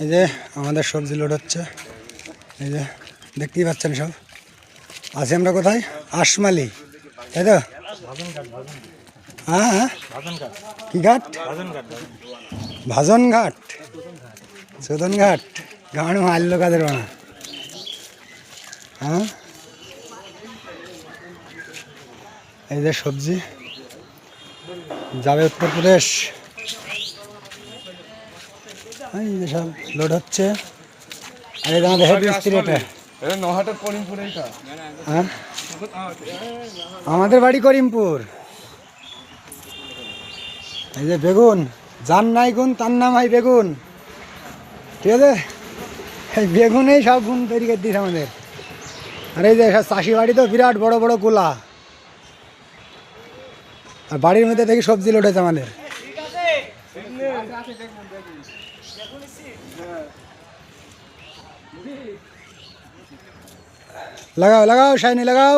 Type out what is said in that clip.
এই যে আমাদের সবজি লোড হচ্ছে, এই যে দেখতেই পাচ্ছেন সব। আছি আমরা কোথায়? আশমালি, তাই তো? হ্যাঁ হ্যাঁ, কি ঘাট? ভাজন ঘাট, চোদন ঘাট, গাঁড় মারল কাদের বানা। হ্যাঁ, এই যে সবজি যাবে উত্তরপ্রদেশ। এই যে সব লোড হচ্ছে। আর এই যে আমাদের হেড মিস্ত্রি, এটা হ্যাঁ, আমাদের বাড়ি করিমপুর। এই যে বেগুন, যার নাই গুণ তার নাম হয় বেগুন, ঠিক আছে? এই বেগুনেই সব গুণ তৈরি করে দিস আমাদের। আর এই যে সব চাষি বাড়ি তো বিরাট বড় বড় গোলা, আর বাড়ির মধ্যে থেকে সবজি লোড হয়েছে আমাদের। লাগাও লাগাও, শাইনি লাগাও।